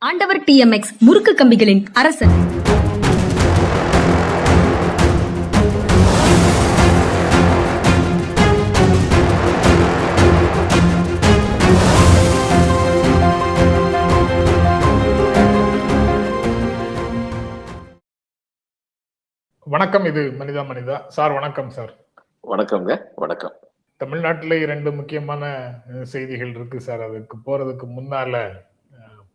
ஆண்டவர் TMX முறுக்கு கம்பிகளின் அரசன். வணக்கம். இது மனிதா மனிதா சார். வணக்கம் சார். வணக்கம்ங்க. வணக்கம். தமிழ்நாட்டில் 2 முக்கியமான செய்திகள் இருக்கு சார். அதுக்கு போறதுக்கு முன்னால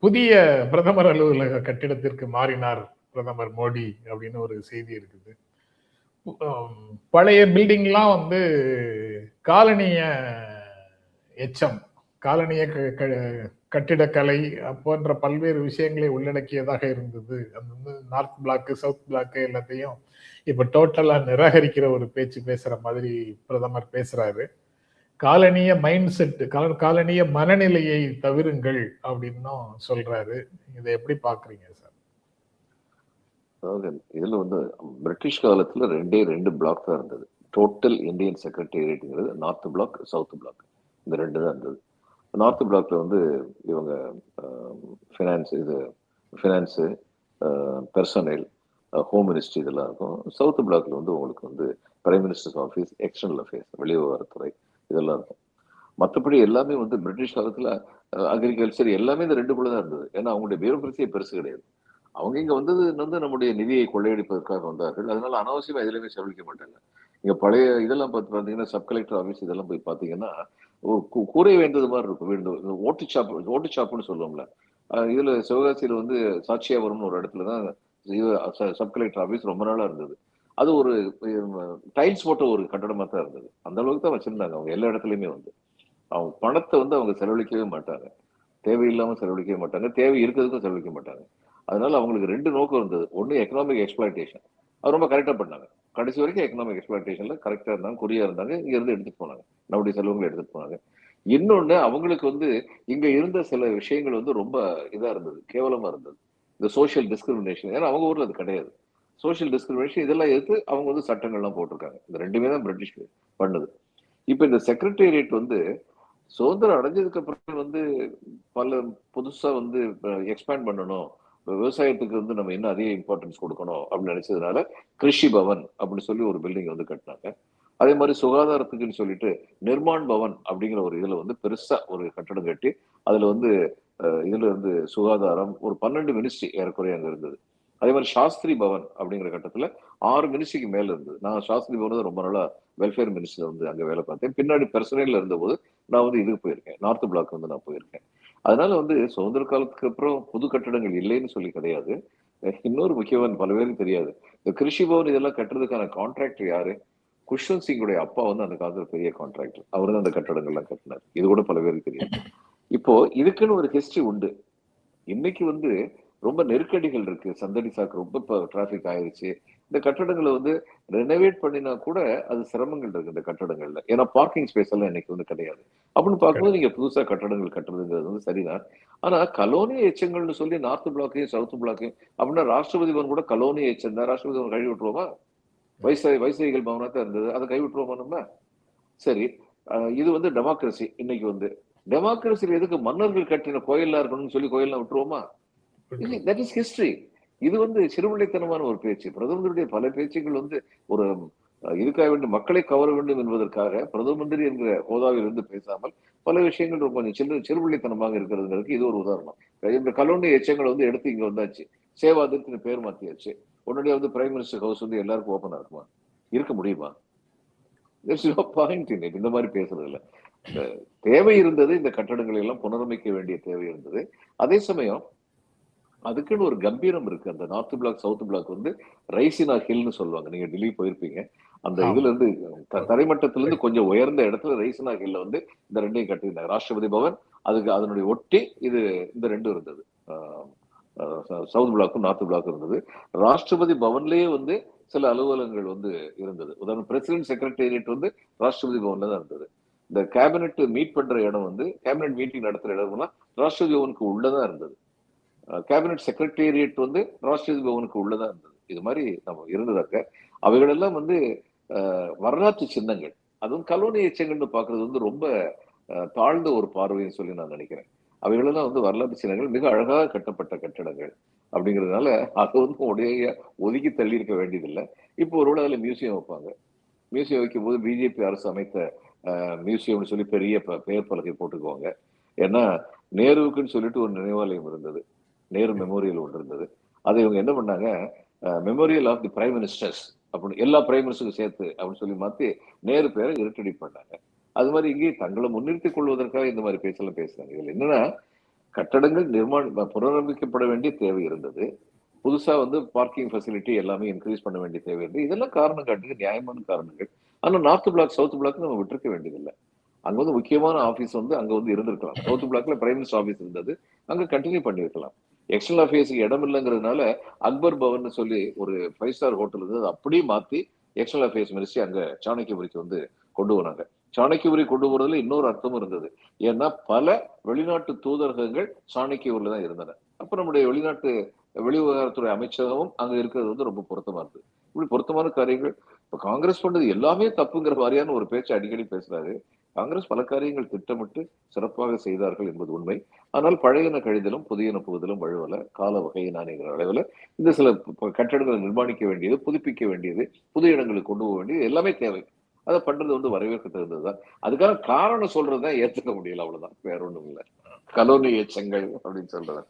புதிய பிரதமர் அலுவலக கட்டிடத்திற்கு மாறினார் பிரதமர் மோடி அப்படின்னு ஒரு செய்தி இருக்குது. பழைய பில்டிங்லாம் வந்து காலனிய எச்சம், காலனிய கட்டிடக்கலை போன்ற பல்வேறு விஷயங்களை உள்ளடக்கியதாக இருந்தது. அது வந்து நார்த் பிளாக், சவுத் பிளாக் எல்லாத்தையும் இப்ப டோட்டலா நிராகரிக்கிற ஒரு பேச்சு பேசுற மாதிரி பிரதமர் பேசுறாரு. காலனிய மைண்ட் செட், காலனிய மனநிலையை தவிருங்கள் அப்படின்னும் சொல்றாரு. இதை எப்படி பாக்குறீங்க சார்? அதாவது இதுல வந்து பிரிட்டிஷ் காலத்துல 2 பிளாக் தான் இருந்தது. டோட்டல் இந்தியன் செக்ரட்டேரியட்ங்கிறது நார்த் பிளாக், சவுத் பிளாக், இந்த 2 தான் இருந்தது. நார்த் பிளாக்ல வந்து இவங்க ஃபினான்ஸு, பர்சனல், ஹோம் மினிஸ்ட்ரி இதெல்லாம் இருக்கும். சவுத் பிளாக்ல வந்து உங்களுக்கு வந்து prime minister's office, external affairs, வெளிவிவகாரத்துறை இதெல்லாம் இருக்கும். மற்றபடி எல்லாமே வந்து பிரிட்டிஷ் காலத்துல அக்ரிகல்ச்சர் எல்லாமே இந்த 2 தான் இருந்தது. ஏன்னா அவங்களுடைய பியூரோக்ரஸியே பெருசு கிடையாது. அவங்க இங்க வந்தது வந்து நம்முடைய நிதியை கொள்ளையடிப்பதற்காக வந்தார்கள். அதனால அனாவசியமா எதுலையுமே செலவழிக்க மாட்டாங்க. இங்க பழைய இதெல்லாம் பார்த்தீங்கன்னா சப் கலெக்டர் ஆஃபீஸ் இதெல்லாம் போய் பார்த்தீங்கன்னா ஒரு கூரை வேண்டது மாதிரி இருக்கும். வீடு ஓட்டு சாப்புன்னு சொல்லுவோம்ல. இதுல சிவகாசியில வந்து சாட்சியாபுரம்னு ஒரு இடத்துல தான் சப் கலெக்டர் ஆஃபீஸ் ரொம்ப நாளா இருந்தது. அது ஒரு டைல்ஸ் போட்ட ஒரு கட்டடமா தான் இருந்தது. அந்த அளவுக்கு தான் வச்சிருந்தாங்க அவங்க எல்லா இடத்துலயுமே வந்து. அவங்க பணத்தை வந்து அவங்க செலவழிக்கவே மாட்டாங்க. தேவையில்லாம செலவழிக்கவே மாட்டாங்க. தேவை இருக்கிறதுக்கும் செலவழிக்க மாட்டாங்க. அதனால அவங்களுக்கு 2 நோக்கம் இருந்தது. ஒன்று எக்கனாமிக் எக்ஸ்பிளாய்டேஷன். அது ரொம்ப கரெக்டா பண்ணாங்க. கடைசி வரைக்கும் எக்கனாமிக் எக்ஸ்பிளாய்டேஷன்ல கரெக்டா இருந்தாங்க, குறியா இருந்தாங்க. இங்க இருந்து எடுத்துட்டு போனாங்க, நம்முடைய செலவுகளை எடுத்துட்டு போனாங்க. இன்னொன்னு அவங்களுக்கு வந்து இங்க இருந்த சில விஷயங்கள் வந்து ரொம்ப இதா இருந்தது, கேவலமா இருந்தது. இந்த சோசியல் டிஸ்கிரிமினேஷன், ஏன்னா அவங்க ஊர்ல அது கிடையாது. சோசியல் டிஸ்கிரிமினேஷன் இதெல்லாம் எடுத்து அவங்க வந்து சட்டங்கள்லாம் போட்டிருக்காங்க. இந்த 2மே தான் பிரிட்டிஷ் பண்ணுது. இப்ப இந்த செக்ரட்டேரியட் வந்து சுதந்திரம் அடைஞ்சதுக்கு அப்புறம் வந்து பல புதுசா வந்து எக்ஸ்பேண்ட் பண்ணணும், விவசாயத்துக்கு வந்து நம்ம இன்னும் அதிக இம்பார்ட்டன்ஸ் கொடுக்கணும் அப்படின்னு நினைச்சதுனால கிருஷி பவன் அப்படின்னு சொல்லி ஒரு பில்டிங் வந்து கட்டினாங்க. அதே மாதிரி சுகாதாரத்துக்குன்னு சொல்லிட்டு நிர்மாண் பவன் அப்படிங்கிற ஒரு இதுல வந்து பெருசா ஒரு கட்டடம் கட்டி அதுல வந்து இதுல இருந்து சுகாதாரம் ஒரு 12 மினிஸ்ட்ரி ஏறக்குறைய அங்க இருந்தது. அதே மாதிரி சாஸ்திரி பவன் அப்படிங்கிற கட்டத்துல 6 மினிஸ்ட்ரிக்கு மேல இருந்தது. நான் சாஸ்திரி பவன் தான் ரொம்ப நாளா வெல்ஃபேர் மினிஸ்டர் வந்து அங்க வேலை பார்த்தேன். பின்னாடி பர்சனல்ல இருந்தபோது நான் வந்து இதுக்கு போயிருக்கேன், நார்த் பிளாக் வந்து நான் போயிருக்கேன். அதனால வந்து சுதந்திர காலத்துக்கு அப்புறம் புது கட்டடங்கள் இல்லைன்னு சொல்லி கிடையாது. இன்னொரு முக்கியமான பல பேருக்கு தெரியாது, இந்த கிருஷி பவன் இதெல்லாம் கட்டுறதுக்கான கான்ட்ராக்டர் யாரு? குஷ்வந்த் சிங்குடைய அப்பா வந்து அந்த காலத்துல பெரிய கான்ட்ராக்டர். அவர் தான் அந்த கட்டடங்கள்லாம் கட்டினார். இது கூட பல பேருக்கு தெரியாது. இப்போ இதுக்குன்னு ஒரு ஹிஸ்டரி உண்டு. இன்னைக்கு வந்து ரொம்ப நெருக்கடிகள் இருக்கு, சந்தடி சாக்கு ரொம்ப டிராபிக் ஆயிருச்சு. இந்த கட்டடங்களை வந்து ரெனோவேட் பண்ணினா கூட அது சிரமங்கள் இருக்கு இந்த கட்டடங்கள்ல. ஏன்னா பார்க்கிங் ஸ்பேஸ் எல்லாம் இன்னைக்கு வந்து கிடையாது. அப்படின்னு பார்க்கும்போது நீங்க புதுசா கட்டடங்கள் கட்டுறதுங்கிறது வந்து சரிதான். ஆனா கலோனிய எச்சங்கள்னு சொல்லி நார்த் பிளாக்கையும் சவுத் பிளாக்கையும் அப்படின்னா ராஷ்டிரபதி பவன் கூட கலோனிய எச்சம் தான். ராஷ்டிரபதி பவன் கழுவி விட்டுருவோமா? வைசாயிகள் பவனா தான் இருந்தது, அதை கை விட்டுருவோமா நம்ம? சரி, இது வந்து டெமோக்ரஸி. இன்னைக்கு வந்து டெமோக்ரஸியில் எதுக்கு மன்னர்கள் கட்டின கோயிலா இருக்கணும்னு சொல்லி கோயிலாம் விட்டுருவோமா? That is history. இது வந்து சிறுபிள்ளைத்தனமான ஒரு பேச்சு. பிரதமருடைய பல பேச்சுகள் வந்து ஒரு இதுக்காக வேண்டும், மக்களை கவர வேண்டும் என்பதற்காக பிரதம மந்திரி என்கிற ஹோதாவில் இருந்து பேசாமல் பல விஷயங்கள் ரொம்ப கொஞ்சம் சிறுபிள்ளைத்தனமாக இருக்கிறதுங்கிறதுக்கு இது ஒரு உதாரணம். இந்த கலோனிய எச்சங்களை வந்து எடுத்து இங்க வந்தாச்சு, சேவாதித்னு பேர் மாத்தியாச்சு. உடனே வந்து பிரைம் மினிஸ்டர் ஹவுஸ் வந்து எல்லாருக்கும் ஓப்பனா இருக்குமா? இருக்க முடியுமா? பாயிண்ட் இந்த மாதிரி பேசுறதுல தேவை இருந்தது. இந்த கட்டடங்களை எல்லாம் புனரமைக்க வேண்டிய தேவை இருந்தது. அதே சமயம் அதுக்குன்னு ஒரு கம்பீரம் இருக்கு. அந்த நார்த் பிளாக் சவுத் பிளாக் வந்து ரைசினா ஹில்னு சொல்லுவாங்க. நீங்க டெல்லி போயிருப்பீங்க. அந்த இதுல இருந்து தரைமட்டத்தில இருந்து கொஞ்சம் உயர்ந்த இடத்துல ரைசினா ஹில்ல வந்து இந்த 2ஐயும் கட்டியிருந்தாங்க. ராஷ்டிரபதி பவன் அதுக்கு அதனுடைய ஒட்டி இது இந்த 2 இருந்தது. சவுத் பிளாக்கும் நார்த் பிளாக்கும் இருந்தது. ராஷ்டிரபதி பவன்லயே வந்து சில அலுவலகங்கள் வந்து இருந்தது. உதாரணம் பிரசிடென்ட் செக்ரட்டேரியட் வந்து ராஷ்டிரபதி பவன்ல தான் இருந்தது. இந்த கேபினெட் மீட் பண்ற இடம் வந்து கேபினெட் மீட்டிங் நடத்துற இடம்னா ராஷ்டிரபதி பவனுக்கு உள்ளதான் இருந்தது. கேபினட் செக்ரட்டேரியட் வந்து ராஷ்டிரபதி பவனுக்கு உள்ளதா இருந்தது. இது மாதிரி நம்ம இருந்ததாக்க அவைகளெல்லாம் வந்து வரலாற்று சின்னங்கள். அதுவும் கலோனிய எச்சங்கள்னு பாக்குறது வந்து ரொம்ப தாழ்ந்த ஒரு பார்வைன்னு சொல்லி நான் நினைக்கிறேன். அவைகளெல்லாம் வந்து வரலாற்று சின்னங்கள், மிக அழகாக கட்டப்பட்ட கட்டடங்கள் அப்படிங்கிறதுனால அதை வந்து உடைய ஒதுக்கி தள்ளி இருக்க வேண்டியதில்லை. இப்போ ஒருவேளை அதில் மியூசியம் வைப்பாங்க. மியூசியம் வைக்கும் போது பிஜேபி அரசு அமைத்த மியூசியம்னு சொல்லி பெரிய பெயர் பலகை போட்டுக்குவாங்க. ஏன்னா நேருவுக்குன்னு சொல்லிட்டு ஒரு நினைவாலயம் இருந்தது, நேரு மெமோரியல் ஒன்று இருந்தது. அதை இவங்க என்ன பண்ணாங்க, memorial of the prime ministers அப்படின்னு எல்லா பிரைம் மினிஸ்டருக்கும் சேர்த்து அப்படின்னு சொல்லி மாத்தி நேரு பேரை இருட்டடி பண்ணாங்க. அது மாதிரி இங்கே தங்களை முன்னிறுத்திக் கொள்வதற்காக இந்த மாதிரி பேச்செல்லாம் பேசுறாங்க. இதுல என்னன்னா, கட்டடங்கள் புனரமைக்கப்பட வேண்டிய தேவை இருந்தது. புதுசா வந்து பார்க்கிங் ஃபெசிலிட்டி எல்லாமே இன்க்ரீஸ் பண்ண வேண்டிய தேவை இருந்தது. இதெல்லாம் காரணம் காட்டுங்க, நியாயமான காரணங்கள். ஆனா நார்த் பிளாக் சவுத் பிளாக் நம்ம விட்டுருக்க வேண்டியதில்லை. அங்க வந்து முக்கியமான ஆபீஸ் வந்து அங்க வந்து இருந்திருக்கலாம். சவுத் பிளாக்ல பிரைம் மினிஸ்டர் ஆபீஸ் இருந்தது, அங்க கண்டினியூ பண்ணிருக்கலாம். எக்ஸ்டர்னல் அஃபேர்ஸ்க்கு இடம் இல்லைங்கிறதுனால அக்பர் பவன் சொல்லி ஒரு 5 ஸ்டார் ஹோட்டல் இருந்தது, அப்படியே மாத்தி எக்ஸ்டர்னல் அஃபேர்ஸ் மினிஸ்ட்ரி அங்க சாணக்கியபுரிக்கு வந்து கொண்டு வராங்க. சாணக்கியபுரி கொண்டு போறதுல இன்னொரு அர்த்தமும் இருந்தது. ஏன்னா பல வெளிநாட்டு தூதரகங்கள் சாணக்கியபுரியில தான் இருந்தன. அப்ப நம்முடைய வெளிநாட்டு வெளிவிவகாரத்துறை அமைச்சகமும் அங்க இருக்கிறது வந்து ரொம்ப பொருத்தமா இருந்தது. இப்படி பொருத்தமான காரியங்கள். இப்ப காங்கிரஸ் பண்ணது எல்லாமே தப்புங்கிற மாதிரியான ஒரு பேச்சு அடிக்கடி பேசுறாரு. காங்கிரஸ் பல காரியங்கள் திட்டமிட்டு சிறப்பாக செய்தார்கள் என்பது உண்மை. ஆனால் பழையன கழிதலும் புதியன புகுதலும் வழுவல, கால வகையினானுங்கிற அளவில் இந்த சில கட்டடங்களை நிர்மாணிக்க வேண்டியது, புதுப்பிக்க வேண்டியது, புது இடங்களுக்கு கொண்டு போக வேண்டியது எல்லாமே தேவை. அதை பண்றது வந்து வரவேற்க தகுந்ததுதான். அதுக்காக காரணம் சொல்றதுதான் ஏத்துக்க முடியல, அவ்வளவுதான், வேற ஒண்ணும் இல்லை. கலோனி எச்சங்கள் அப்படின்னு சொல்றது.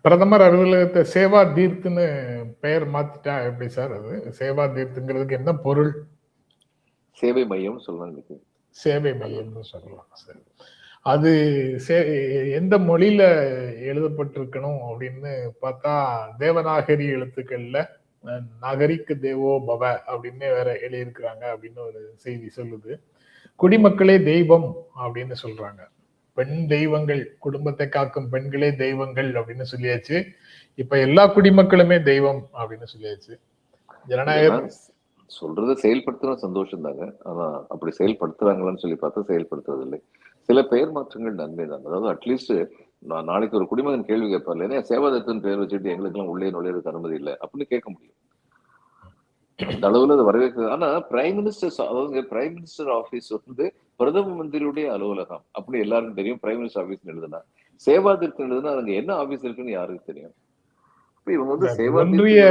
பிரதமர் அலுவலகத்தை சேவா தீர்த்துன்னு பெயர் மாத்திட்டா எப்படி சார்? அது சேவா தீர்த்துங்கிறதுக்கு என்ன பொருள்? சேவை மையம் சொல்லலாம், சேவை மையம்னு சொல்லலாம். சரி, அது எந்த மொழியில எழுதப்பட்டிருக்கணும் அப்படின்னு பார்த்தா தேவநாகரி எழுத்துக்கள்ல நாகரிக்கு தேவோ பவ அப்படின்னு வேற எழுதியிருக்கிறாங்க அப்படின்னு ஒரு செய்தி சொல்லுது. குடிமக்களே தெய்வம் அப்படின்னு சொல்றாங்க. பெண் தெய்வங்கள், குடும்பத்தை காக்கும் பெண்களே தெய்வங்கள் அப்படின்னு சொல்லியாச்சு. இப்ப எல்லா குடிமக்களுமே தெய்வம் அப்படின்னு சொல்லியாச்சு. ஜனநாயகம் சொல்றதை செயல்படுத்தினா சந்தோஷம் தாங்க. ஆனா அப்படி செயல்படுத்துறாங்களான்னு சொல்லி பார்த்தா செயல்படுத்துறது இல்லை. சில பெயர் மாற்றங்கள் நன்மை தான். அதாவது அட்லீஸ்ட் நான் நாளைக்கு ஒரு குடிமகன் கேள்வி கேட்பார்ல, ஏன்னா சேவாதத்தின் பெயர் வச்சுட்டு எங்களுக்கு எல்லாம் உள்ளே நுழையிறதுக்கு அனுமதி இல்லை அப்படின்னு கேட்க முடியும். அந்த அளவுல அதை வரவேற்கிறது. ஆனா பிரைம் மினிஸ்டர், அதாவது பிரைம் மினிஸ்டர் ஆபீஸ் வந்து பிரதம மந்திரியுடைய அலுவலகம் அப்படி எல்லாருக்கும் தெரியும். பிரைம் மினிஸ்டர் ஆபீஸ் எழுதுனா, சேவாதத்தின் எழுதுனா அங்க என்ன ஆபீஸ் இருக்குன்னு யாருக்கு தெரியும்? இவங்க வந்து ஒன்றிய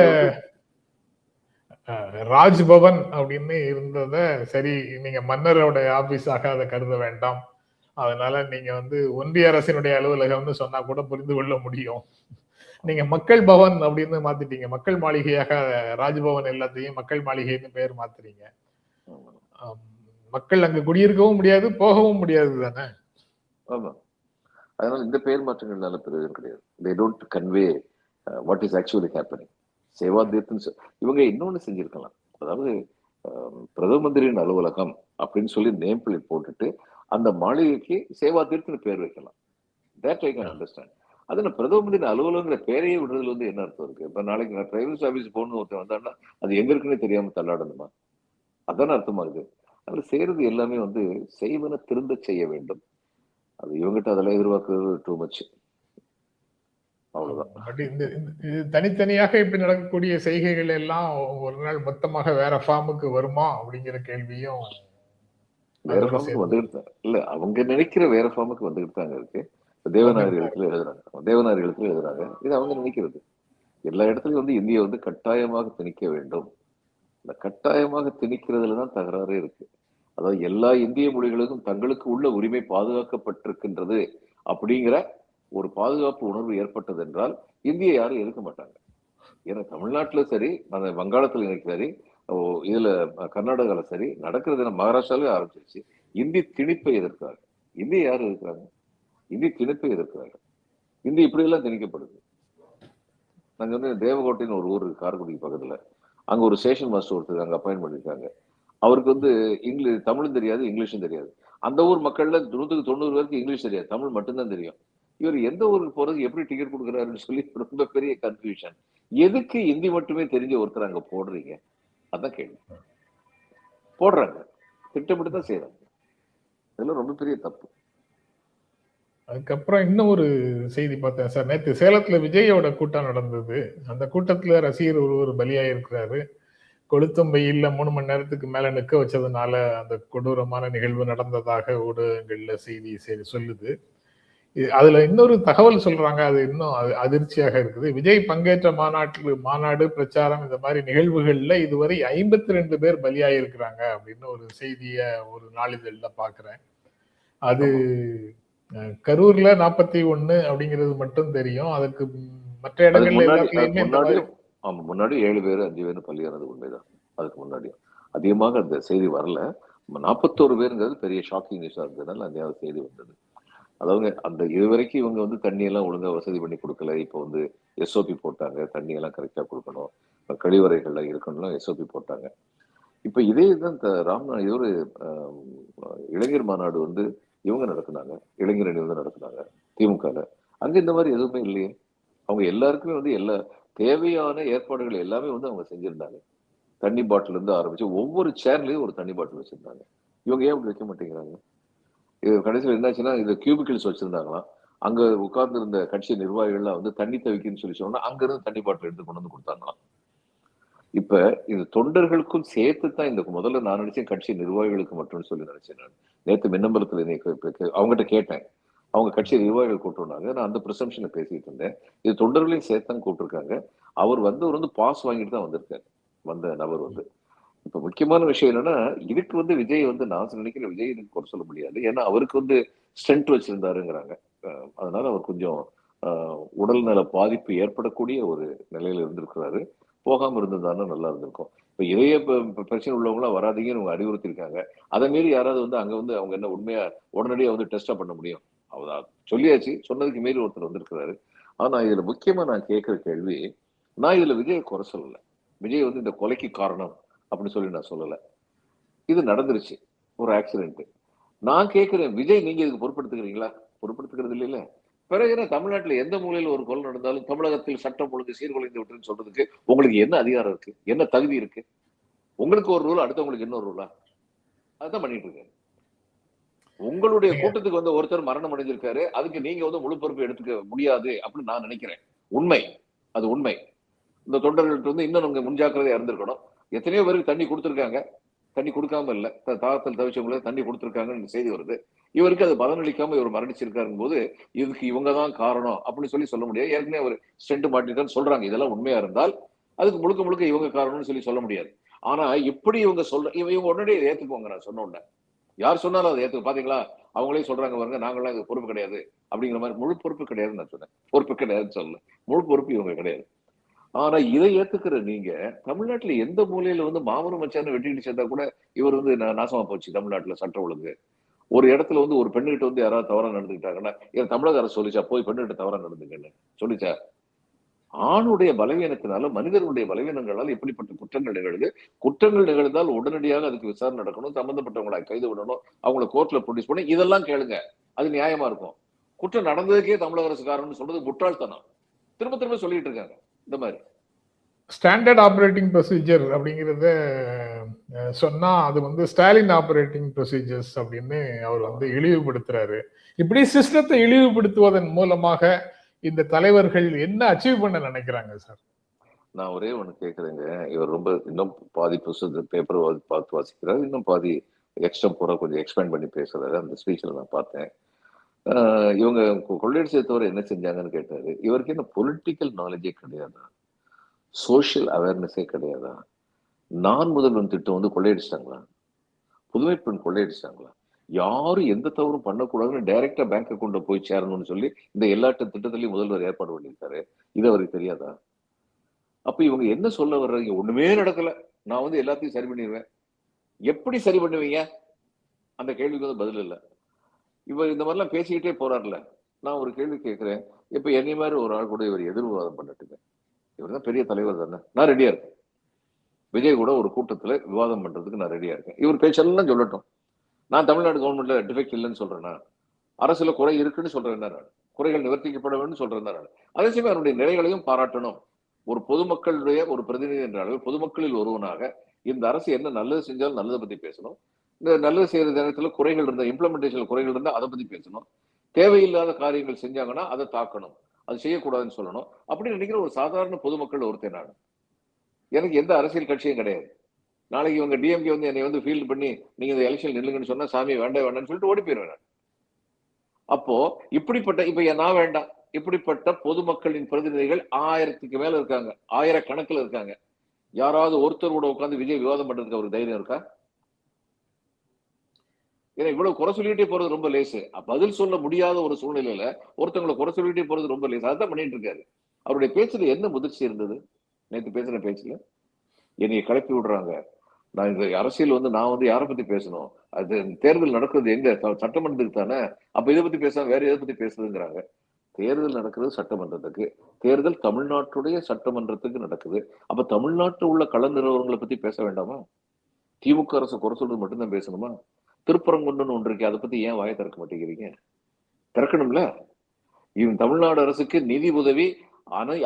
ராஜ்பவன் அப்படின்னு இருந்தத சரி, நீங்க மன்னரோட ஆபீஸாக அதை கருத வேண்டாம், அதனால நீங்க வந்து ஒன்றிய அரசினுடைய அலுவலகம்னு சொன்னா கூட புரிந்து கொள்ள முடியும். நீங்க மக்கள் பவன் அப்படின்னு மாத்திட்டீங்க. மக்கள் மாளிகையாக ராஜ்பவன் எல்லாத்தையும் மக்கள் மாளிகைன்னு பெயர் மாத்துறீங்க. மக்கள் அங்க குடியிருக்கவும் முடியாது, போகவும் முடியாது தானே? ஆமா. அதனால இந்த பெயர் மாற்றங்கள்னால பிரயோஜனம் கிடையாது. they don't convey what is actually happening. Seva தீர்த்துன்னு இவங்க இன்னொன்னு செஞ்சிருக்கலாம். அதாவது பிரதம மந்திரியின் அலுவலகம் அப்படின்னு சொல்லி நேம் பிளேட் போட்டுட்டு அந்த மாளிகைக்கு சேவா தீர்த்துன்னு பேர் வைக்கலாம். that I can understand. அது பிரதம மந்திரியின் அலுவலகங்கிற பேரையே விடுறதுல வந்து என்ன அர்த்தம் இருக்கு? இப்ப நாளைக்கு நான் பிரைவேட் ஆபீஸ் போகணும்னு ஒருத்தர் வந்தான்னா அது எங்க இருக்குன்னு தெரியாம தள்ளாடணுமா? அதான அர்த்தமா இருக்கு. அதுல செய்யறது எல்லாமே வந்து செய்வன திருந்த செய்ய வேண்டும். அது இவங்கிட்ட அதெல்லாம் எதிர்பார்க்கிறது டூ மச். அவ்வளவுதான். தனித்தனியாக இப்படி நடக்கக்கூடிய செய்கைகள் எல்லாம் ஒரு நாள் மொத்தமாக வேற ஃபார்முக்கு வருமா அப்படிங்கிற கேள்வியும் வேற ஃபார்முக்கு வந்துகிட்டு இல்ல, அவங்க நினைக்கிற வேற ஃபார்முக்கு வந்துகிட்டு தாங்க இருக்கு. தேவநாகரி எழுத்துல எழுதுறாங்க. இது அவங்க நினைக்கிறது. எல்லா இடத்துலயும் வந்து இந்திய வந்து கட்டாயமாக திணிக்க வேண்டும். இந்த கட்டாயமாக திணிக்கிறதுலதான் தகராறே இருக்கு. அதாவது எல்லா இந்திய மொழிகளுக்கும் தங்களுக்கு உள்ள உரிமை பாதுகாக்கப்பட்டிருக்கின்றது அப்படிங்கிற ஒரு பாதுகாப்பு உணர்வு ஏற்பட்டது என்றால் இந்திய யாரும் எதிர்க்க மாட்டாங்க. ஏன்னா தமிழ்நாட்டுல சரி, அந்த வங்காளத்துல சரி, இதுல கர்நாடகால சரி நடக்கிறது. மகாராஷ்டிராவே ஆரம்பிச்சிருச்சு. இந்தி திணிப்பை எதிர்க்கிறாங்க. இந்திய யாரும் எதிர்க்கிறாங்க? இந்தி திணிப்பை எதிர்க்கிறாங்க. இந்தி இப்படி எல்லாம் திணிக்கப்படுது. நாங்க வந்து தேவகோட்டைன்னு ஒரு ஊர் காரைக்குடிக்கு பக்கத்துல, அங்க ஒரு ஸ்டேஷன் மாஸ்டர் ஒருத்தர் அங்க அப்பாயின்ட் பண்ணிருக்காங்க. அவருக்கு வந்து தமிழும் தெரியாது, இங்கிலீஷும் தெரியாது. அந்த ஊர் மக்கள்ல 190 பேருக்கு இங்கிலீஷ் தெரியாது, தமிழ் மட்டும்தான் தெரியும். இவர் எந்த ஊருக்கு போறது, எப்படி டிக்கெட் கொடுக்குறாருன்னு சொல்லி ரொம்ப பெரிய கன்ஃபியூஷன். எதுக்கு இந்தி மட்டுமே தெரிஞ்ச ஒருத்தர் அங்க போடுறீங்க? அதான் கேள்வி. போடுறாங்க, திட்டமிட்டு தான் செய்யறாங்க. இதெல்லாம் ரொம்ப பெரிய தப்பு. அதுக்கப்புறம் இன்னும் ஒரு செய்தி பார்த்தேன் சார். நேற்று சேலத்துல விஜயோட கூட்டம் நடந்தது. அந்த கூட்டத்துல ரசிகர் ஒருவர் பலியாயிருக்கிறாரு. கொளுத்தும் வெயில்ல 3 மணி நேரத்துக்கு மேல நிற்க வச்சதுனால அந்த கொடூரமான நிகழ்வு நடந்ததாக ஊடகங்கள்ல செய்தி சொல்லுது. அதுல இன்னொரு தகவல் சொல்றாங்க, அது இன்னும் அதிர்ச்சியாக இருக்குது. விஜய் பங்கேற்ற மாநாடு பிரச்சாரம் இந்த மாதிரி நிகழ்வுகள்ல இதுவரை 52 பேர் பலியாயிருக்கிறாங்க அப்படின்னு ஒரு செய்திய ஒரு நாளிதழ்ல பாக்குறேன். அது கரூர்ல 41 அப்படிங்கிறது மட்டும் தெரியும். அதுக்கு மற்ற இடங்கள்ல எல்லாத்துலயுமே இந்த மாதிரி முன்னாடி 7 பேர் 5 பேர் பலியானது உண்மைதான். அதுக்கு முன்னாடியும் அதிகமாக அந்த செய்தி வரல. 41 பேருங்கிறது பெரிய ஷாக்கிங் நியூஸா இருந்ததுனால அந்த செய்தி வந்தது. அதாவது அந்த இதுவரைக்கும் இவங்க வந்து தண்ணி எல்லாம் ஒழுங்கா வசதி பண்ணி கொடுக்கல. இப்போ வந்து எஸ்ஓபி போட்டாங்க, தண்ணி எல்லாம் கரெக்டா கொடுக்கணும், கழிவறைகள்ல இருக்கணும், எஸ்ஓபி போட்டாங்க. இப்ப இதே தான் இது ஒரு இளைஞர் மாநாடு வந்து இவங்க நடத்தினாங்க, இளைஞர் அணி வந்து நடத்தினாங்க திமுக. அங்க இந்த மாதிரி எதுவுமே இல்லையே. அவங்க எல்லாருக்குமே வந்து எல்லா தேவையான ஏற்பாடுகள் எல்லாமே வந்து அவங்க செஞ்சிருந்தாங்க. தண்ணி பாட்டில் இருந்து ஆரம்பிச்சு ஒவ்வொரு சேர்லயும் ஒரு தண்ணி பாட்டில் வச்சிருந்தாங்க. இவங்க ஏன் அப்படி வைக்க மாட்டேங்கிறாங்க? இது கடைசியில் என்னாச்சுன்னா இது கியூபிக்கிள்ஸ் வச்சிருந்தாங்களாம். அங்க உட்கார்ந்து இருந்த கட்சி நிர்வாகிகள்லாம் வந்து தண்ணி தவிக்குன்னு சொல்லி சொன்னா அங்க இருந்து தண்ணி பாட்டில் எடுத்து கொண்டு வந்து கொடுத்தாங்களாம். இப்ப இந்த தொண்டர்களுக்கும் சேர்த்து தான் இந்த முதல்ல நான் நினைச்சேன் கட்சி நிர்வாகிகளுக்கு மட்டும் சொல்லி நினைச்சேன். நான் நேற்று மின்னம்பலத்துல அவங்ககிட்ட கேட்டேன், அவங்க கட்சி நிர்வாகிகள் கூப்பிட்டுருந்தாங்க. நான் அந்த ப்ரிசம்ஷனை பேசிட்டு இருந்தேன். இது தொண்டர்களையும் சேர்த்தான் கூப்பிட்டுருக்காங்க. அவர் வந்து பாஸ் வாங்கிட்டு தான் வந்திருக்காரு வந்த நபர் வந்து. இப்ப முக்கியமான விஷயம் என்னன்னா, இதுக்கு வந்து விஜய் வந்து நான் நினைக்கிறேன் விஜய் குறை சொல்ல முடியாது. ஏன்னா அவருக்கு வந்து ஸ்ட்ரென்த் வச்சிருந்தாருங்கிறாங்க. அதனால அவர் கொஞ்சம் உடல்நல பாதிப்பு ஏற்படக்கூடிய ஒரு நிலையில இருந்திருக்கிறாரு. போகாம இருந்திருந்தாருன்னா நல்லா இருந்திருக்கும். இப்ப இதய பிரச்சனை உள்ளவங்களாம் வராதீங்கன்னு அவங்க அறிவுறுத்திருக்காங்க. அதை மீறி யாராவது வந்து அங்க வந்து அவங்க என்ன உண்மையா உடனடியா வந்து டெஸ்டா பண்ண முடியும்? அவதான் சொல்லியாச்சு, சொன்னதுக்கு மீறி ஒருத்தர் வந்திருக்கிறாரு. ஆனா இதுல முக்கியமா நான் கேட்கிற கேள்வி, நான் இதுல விஜய் குறை சொல்லல. விஜய் வந்து இந்த கொலைக்கு காரணம் அப்படின்னு சொல்லி நான் சொல்லல. இது நடந்துருச்சு, ஒரு ஆக்சிடென்ட். நான் கேட்கிறேன், விஜய் நீங்க இதுக்கு பொறுப்படுத்துக்கிறீங்களா? பொறுப்படுத்துக்கிறது இல்லைல்ல. பிறகு என்ன தமிழ்நாட்டுல எந்த மூலையில ஒரு கொலை நடந்தாலும் தமிழகத்தில் சட்டம் ஒழுங்கு சீர்குலைந்து விட்டுன்னு சொல்றதுக்கு உங்களுக்கு என்ன அதிகாரம் இருக்கு? என்ன தகுதி இருக்கு? உங்களுக்கு ஒரு ரூல், அடுத்தவங்களுக்கு இன்னொரு ரூலா? அதான் பண்ணிட்டு இருக்காரு. உங்களுடைய கூட்டத்துக்கு வந்து ஒருத்தர் மரணம் அடைஞ்சிருக்காரு, அதுக்கு நீங்க வந்து முழு பொறுப்பு எடுத்துக்க முடியாது அப்படின்னு நான் நினைக்கிறேன். உண்மை, அது உண்மை. இந்த தொண்டர்கள்ட்ட வந்து இன்னும் நமக்கு முன்ஜாக்கிரதையா இருந்திருக்கணும். எத்தனையோ பேருக்கு தண்ணி கொடுத்துருக்காங்க, தண்ணி கொடுக்காம இல்ல, தாகத்தில் தவிச்சவங்களுக்கு தண்ணி கொடுத்துருக்காங்கன்னு செய்தி வருது. இவருக்கு அது பலனளிக்காம இவர் மரணிச்சிருக்காருங்க போது இதுக்கு இவங்க தான் காரணம் அப்படின்னு சொல்லி சொல்ல முடியாது. ஏற்கனவே அவர் ஸ்டென்ட் மாட்டிருக்கான்னு சொல்றாங்க. இதெல்லாம் உண்மையா இருந்தால் அதுக்கு முழுக்க முழுக்க இவங்க காரணம்னு சொல்லி சொல்ல முடியாது. ஆனா இப்படி இவங்க இவங்க உடனடியே ஏத்துக்குவாங்க. நான் சொன்ன உடனே யார் சொன்னாலும் அதை ஏத்துக்கு. பாத்தீங்களா, அவங்களே சொல்றாங்க பாருங்க, நாங்களாம் இது பொறுப்பு கிடையாது அப்படிங்கிற மாதிரி. முழு பொறுப்பு கிடையாதுன்னு நான் சொன்னேன். பொறுப்பு கிடையாதுன்னு சொல்லல, முழு பொறுப்பு இவங்க கிடையாது. ஆனா இதை ஏத்துக்கிற நீங்க தமிழ்நாட்டுல எந்த மூலையில வந்து மாமனும் மச்சான வெட்டிட்டு சேர்ந்தா கூட இவர் வந்து நாசமா போச்சு. தமிழ்நாட்டுல சட்டம் ஒழுங்கு ஒரு இடத்துல வந்து ஒரு பெண்ணுகிட்ட வந்து யாராவது தவறா நடந்துக்கிட்டாங்கன்னா ஏன் தமிழக அரசு சொல்லிச்சா போய் பெண்ணுகிட்ட தவறா நடந்துங்கன்னு சொல்லிச்சா? ஆணுடைய பலவீனத்தினால, மனிதர்களுடைய பலவீனங்களால் எப்படிப்பட்ட குற்றங்கள் நிகழுது? குற்றங்கள் நிகழ்ந்தால் உடனடியாக அதுக்கு விசாரணை நடக்கணும், சம்பந்தப்பட்டவங்களை கைது விடணும், அவங்களை கோர்ட்ல ப்ரொடியூஸ் பண்ணி இதெல்லாம் கேளுங்க, அது நியாயமா இருக்கும். குற்றம் நடந்ததுக்கே தமிழக அரசு காரணம்னு சொல்றது முட்டாள்தனம். திரும்ப திரும்ப சொல்லிட்டு இருக்காங்க. இந்த மாதிரி ஸ்டாண்டர்ட் ஆபரேட்டிங் ப்ரொசீஜர் அப்படிங்கிறத சொன்னா அது வந்து ஸ்டாலின் ஆபரேட்டிங் ப்ரொசீஜர்ஸ் அப்படின்னு அவர் வந்து இழிவுபடுத்துறாரு. இப்படி சிஸ்டத்தை இழிவுபடுத்துவதன் மூலமாக இந்த தலைவர்கள் என்ன அச்சீவ் பண்ண நினைக்கிறாங்க சார்? நான் ஒரே ஒண்ணு கேக்குறேங்க. இவர் ரொம்ப இன்னும் பாதி புத்தகத்தை பேப்பர் பார்த்து வாசிக்கிறாரு, இன்னும் பாதி எக்ஸ்ட்ரா கொஞ்சம் எக்ஸ்பேண்ட் பண்ணி பேசுறாரு. அந்த ஸ்பீச்ல நான் பார்த்தேன். இவங்க கொள்ளையடிச்சதோட என்ன செஞ்சாங்கன்னு கேட்டாரு. இவருக்கு என்ன பொலிட்டிக்கல் நாலேஜே கிடையாதா? சோசியல் அவேர்னஸே கிடையாதா? நான் முதல்வன் திட்டம் வந்து கொள்ளையடிச்சிட்டாங்களா? புதுமை பெண் கொள்ளையடிச்சிட்டாங்களா? யாரும் எந்த தவறும் பண்ணக்கூடாதுன்னு டைரக்டா பேங்க் அக்கௌண்ட்ல போய் சேரணும்னு சொல்லி இந்த எல்லா திட்டத்திலையும் முதல்வர் ஏற்பாடு பண்ணியிருக்காரு. இது அவருக்கு தெரியாதா? அப்ப இவங்க என்ன சொல்ல வர்றாங்க? ஒண்ணுமே நடக்கல, நான் வந்து எல்லாத்தையும் சரி பண்ணிடுவேன். எப்படி சரி பண்ணுவீங்க? அந்த கேள்விக்கு வந்து பதில் இல்லை. இவர் இந்த மாதிரிலாம் பேசிக்கிட்டே போறாருல. நான் ஒரு கேள்வி கேட்கிறேன். இப்ப என்னை மாதிரி ஒரு ஆள் கூட இவர் எதிர்வாதம் பண்ணட்டுங்க. இவர் தான் பெரிய தலைவர் தானே, நான் ரெடியா இருக்கேன். விஜய் கூட ஒரு கூட்டத்துல விவாதம் பண்றதுக்கு நான் ரெடியா இருக்கேன். இவர் பேச்செல்லாம் சொல்லட்டும். நான் தமிழ்நாடு கவர்மெண்ட்ல டிஃபெக்ட் இல்லைன்னு சொல்றேன்னா, அரசுல குறை இருக்குன்னு சொல்றேன், நான் குறைகள் நிவர்த்திக்கப்பட வேண்டும் சொல்றேன். நான் அதே சமயம் அவருடைய நிலைகளையும் பாராட்டணும். ஒரு பொதுமக்களுடைய ஒரு பிரதிநிதி என்ற அளவில் பொதுமக்களில் ஒருவனாக இந்த அரசு என்ன நல்லது செஞ்சாலும் நல்லதை பத்தி பேசணும். இந்த நல்லது செய்யற நேரத்துல குறைகள் இருந்தா, இம்ப்ளிமெண்டேஷன் குறைகள் இருந்தா அதை பத்தி பேசணும். தேவையில்லாத காரியங்கள் செஞ்சாங்கன்னா அதை தாக்கணும், அது செய்யக்கூடாதுன்னு சொல்லணும். அப்படின்னு நினைக்கிற ஒரு சாதாரண பொதுமக்கள் ஒருத்தர் நான். எனக்கு எந்த அரசியல் கட்சியும் கிடையாது. நாளைக்கு இவங்க டிஎம்கே வந்து என்னை வந்து ஃபீல்டு பண்ணி நீங்க இந்த எலெக்ஷன் நில்லுங்கன்னு சொன்னா சாமி வேண்டாம் வேண்டாம்னு சொல்லிட்டு ஓடி போயிருவேன். அப்போ இப்படிப்பட்ட இப்ப நான் வேண்டாம், இப்படிப்பட்ட பொதுமக்களின் பிரதிநிதிகள் 1000க்கு மேல இருக்காங்க, 1000 கணக்குல இருக்காங்க. யாராவது ஒருத்தர் கூட உட்கார்ந்து விஜய் விவாதம் பண்றதுக்கு அவருக்கு தைரியம் இருக்கா? ஏன்னா இவ்வளவு குறை சொல்லிட்டே போறது ரொம்ப லேசு. பதில் சொல்ல முடியாத ஒரு சூழ்நிலையில ஒருத்தவங்களை குறை சொல்லிட்டே போறது ரொம்ப லேசு. அதான் பண்ணிட்டு இருக்காரு. அவருடைய பேச்சுல என்ன முதிர்ச்சி இருந்தது? நேற்று பேசின பேச்சுல என்னைய கிளப்பி விடுறாங்க. நான் இந்த அரசியல் நான் யாரை பத்தி பேசணும்? அது தேர்தல் நடக்குது எங்க? சட்டமன்றத்துக்கு தானே. அப்ப இதை பத்தி பேசாம வேற எதை பத்தி பேசுறதுங்கிறாங்க. தேர்தல் நடக்கிறது சட்டமன்றத்துக்கு. தேர்தல் தமிழ்நாட்டுடைய சட்டமன்றத்துக்கு நடக்குது. அப்ப தமிழ்நாட்டில் உள்ள கள நிறுவனங்களை பத்தி பேச வேண்டாமா? திமுக அரசு குறை சொல்றது மட்டும்தான் பேசணுமா? திருப்பரங்குன்றன்னு ஒன்று இருக்கு, அதை பத்தி ஏன் வாயை திறக்க மாட்டேங்கிறீங்க? திறக்கணும்ல. இவன் தமிழ்நாடு அரசுக்கு நிதி உதவி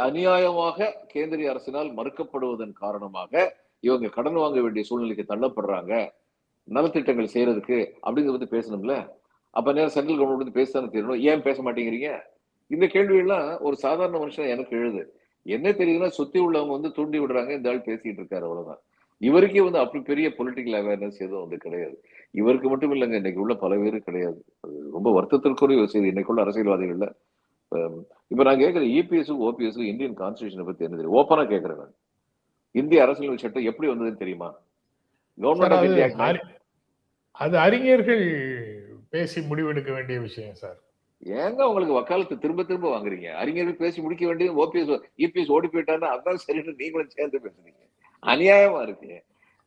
அநியாயமாக கேந்திரிய அரசினால் மறுக்கப்படுவதன் காரணமாக இவங்க கடன் வாங்க வேண்டிய சூழ்நிலைக்கு தள்ளப்படுறாங்க. நலத்திட்டங்கள் செய்யறதுக்கு அப்படிங்கிறத பத்தி பேசணும்ல. அப்ப நேரம் சென்ட்ரல் கவர்மெண்ட் வந்து பேசத்தானே தெரியணும். ஏன் பேச மாட்டேங்கிறீங்க? இந்த கேள்வியெல்லாம் ஒரு சாதாரண மனுஷன் எனக்கு எழுது. என்ன தெரியுதுன்னா, சுத்தி உள்ளவங்க தூண்டி விடுறாங்க, இந்த ஆள் பேசிட்டு இருக்காரு, அவ்வளவுதான். இவருக்கே அப்படி பெரிய பொலிட்டிக்கல் அவேர்னஸ் எதுவும் கிடையாது. இவருக்கு மட்டும் இல்லைங்க, இன்னைக்கு உள்ள பல பேரு கிடையாது. அது ரொம்ப வருத்தத்திற்குரிய ஒரு செய்தி இன்னைக்குள்ள அரசியல்வாதிகள்ல. இப்ப நான் கேட்கிறேன், இபிஎஸ் ஓபிஎஸ் இந்தியன் கான்ஸ்டிடியூஷனை பத்தி என்ன தெரியும்? ஓப்பனா கேட்கிறேன் நான். இந்திய அரசியல் சட்டம் எப்படி வந்ததுன்னு தெரியுமா? கவர்மெண்ட் ஆஃப் இந்தியா அது அறிஞர்கள் பேசி முடிவெடுக்க வேண்டிய விஷயம் சார். ஏங்க உங்களுக்கு வக்காலத்து திரும்ப திரும்ப வாங்குறீங்க? அறிஞர்கள் பேசி முடிக்க வேண்டியது ஓபிஎஸ் இபிஎஸ் ஓடி போயிட்டாருன்னா அதான் சரின்னு நீங்களும் சேர்ந்து பேசுறீங்க. அநியாயமா இருக்கு.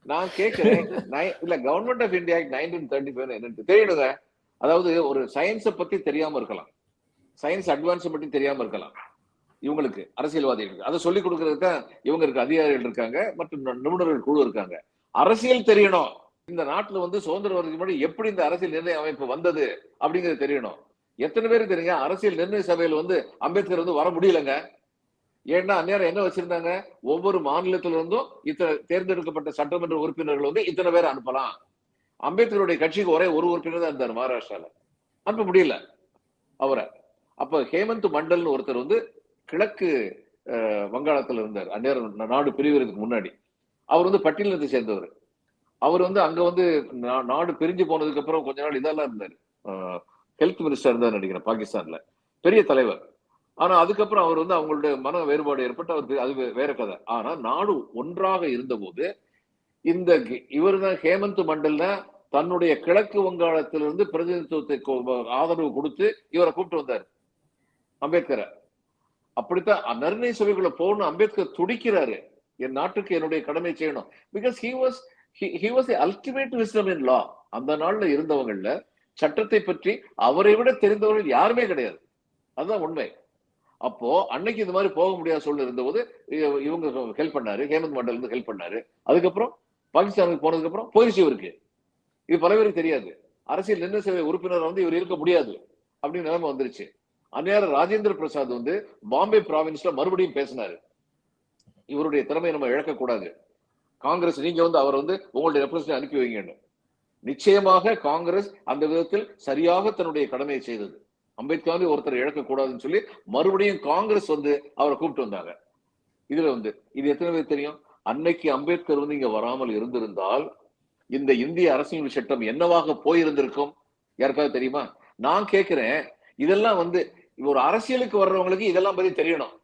நான் கேட்கிறேன், இல்ல கவர்மெண்ட் ஆஃப் இந்தியா 1935 என்னன்னு தெரியணுங்க. அதாவது ஒரு சயின்ஸை பத்தி தெரியாம இருக்கலாம், சயின்ஸ் அட்வான்ஸ் பத்தி தெரியாம இருக்கலாம் இவங்களுக்கு, அரசியல்வாதிகளுக்கு. அதை சொல்லிக் கொடுக்கறதுக்கு தான் இவங்களுக்கு அதிகாரிகள் இருக்காங்க, மற்றும் நிபுணர்கள் குழு இருக்காங்க. அரசியல் தெரியணும். இந்த நாட்டுல சுதந்திரம் வரதுக்கு முன்னாடி எப்படி இந்த அரசியல் நிர்ணய அமைப்பு வந்தது அப்படிங்கிறது தெரியணும். எத்தனை பேருக்கு தெரியுங்க அரசியல் நிர்ணய சபையில் அம்பேத்கர் வர முடியலங்க? ஏன்னா அந்நேரம் என்ன வச்சிருந்தாங்க? ஒவ்வொரு மாநிலத்தில இருந்தும் இத்தனை தேர்ந்தெடுக்கப்பட்ட சட்டமன்ற உறுப்பினர்கள் இத்தனை பேர் அனுப்பலாம். அம்பேத்கருடைய கட்சிக்கு ஒரே ஒரு உறுப்பினர் தான் இருந்தார் மகாராஷ்டிரால. அனுப்ப முடியல அவரை. அப்ப ஹேமந்த் மண்டல்னு ஒருத்தர் கிழக்கு வங்காளத்துல இருந்தார் அந்நேரம், நாடு பிரிவதற்கு முன்னாடி. அவர் பட்டியலத்தை சேர்ந்தவர். அவர் அங்க நாடு பிரிஞ்சு போனதுக்கு அப்புறம் கொஞ்ச நாள் இதெல்லாம் இருந்தாரு, ஹெல்த் மினிஸ்டர் இருந்தார் நினைக்கிறேன் பாகிஸ்தான்ல, பெரிய தலைவர். ஆனா அதுக்கப்புறம் அவர் அவங்களுடைய மன வேறுபாடு ஏற்பட்டு அவர் அது வேற கதை. ஆனா நாடு ஒன்றாக இருந்த போது இவர் தான் ஹேமந்த் மண்டல் தன்னுடைய கிழக்கு வங்காளத்திலிருந்து பிரதிநிதித்துவத்தை ஆதரவு கொடுத்து இவரை கூப்பிட்டு வந்தார் அம்பேத்கரை. அப்படித்தான் நிர்ணய சபைக்குள்ள போகணும் அம்பேத்கர் துடிக்கிறாரு. என் நாட்டுக்கு என்னுடைய கடமை செய்யணும். Because he was the ultimate wisdom in law. அந்த நாள்ல இருந்தவங்கள்ல சட்டத்தை பற்றி அவரை விட தெரிந்தவர்கள் யாருமே கிடையாது. அதுதான் உண்மை. அப்போ அன்னைக்கு இந்த மாதிரி போக முடியாத சூழ்நிலை இருந்தபோது இவங்க ஹெல்ப் பண்ணாரு, ஹேமந்த் மண்டல் ஹெல்ப் பண்ணாரு. அதுக்கப்புறம் பாகிஸ்தானுக்கு போனதுக்கு அப்புறம் போயிடுச்சு இவருக்கு. இது பல பேருக்கு தெரியாது. அரசியல் நிர்ணய சபை உறுப்பினர் இவர் இருக்க முடியாது அப்படின்னு நிலைமை வந்துருச்சு. அந்நேரம் ராஜேந்திர பிரசாத் பாம்பே ப்ராவின்ஸ்ல மறுபடியும் பேசினாரு, இவருடைய திறமையை நம்ம இழக்கக்கூடாது, காங்கிரஸ் நீங்க அவர் உங்களுடைய ரெப்ரசன்ட் அனுப்பி வைங்கன்னு. நிச்சயமாக காங்கிரஸ் அந்த விதத்தில் சரியாக தன்னுடைய கடமையை செய்தது. அம்பேத்கர் ஒருத்தர் இழக்கக்கூடாதுன்னு சொல்லி மறுபடியும் காங்கிரஸ் அவரை கூப்பிட்டு வந்தாங்க. இதுல இது எத்தனை பேர் தெரியும்? அன்னைக்கு அம்பேத்கர் இங்க வராமல் இருந்திருந்தால் இந்த இந்திய அரசியல் சட்டம் என்னவாக போயிருந்திருக்கும் யாருக்காவது தெரியுமா? நான் கேட்கிறேன், இதெல்லாம் ஒரு அரசியலுக்கு வர்றவங்களுக்கு இதெல்லாம் பத்தி தெரியணும்.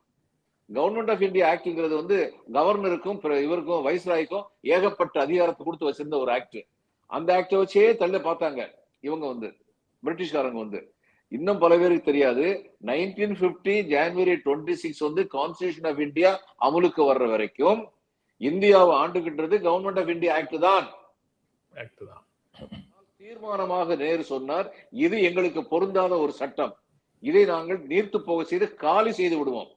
கவர்மெண்ட் ஆஃப் இந்தியா ஆக்ட்ங்கிறது கவர்னருக்கும் இவருக்கும் வைஸ்ராய்க்கும் ஏகப்பட்ட அதிகாரத்தை கொடுத்து வச்சிருந்த ஒரு ஆக்ட். அந்த ஆக்டை வச்சே தள்ள பார்த்தாங்க இவங்க பிரிட்டிஷ்காரங்க. இன்னும் பல பேருக்கு தெரியாது, 1950 ஜனவரி 26 கான்ஸ்டிடியூஷன் ஆஃப் இந்தியா அமலுக்கு வர்ற வரைக்கும் இந்தியாவை ஆண்டுகின்றது கவர்மெண்ட் ஆஃப் இந்தியா ஆக்ட் தான். தீர்மானமாக நேரு சொன்னார், இது எங்களுக்கு பொருந்தாத ஒரு சட்டம், இதை நாங்கள் நீர்த்து போக செய்து காலி செய்து விடுவோம்.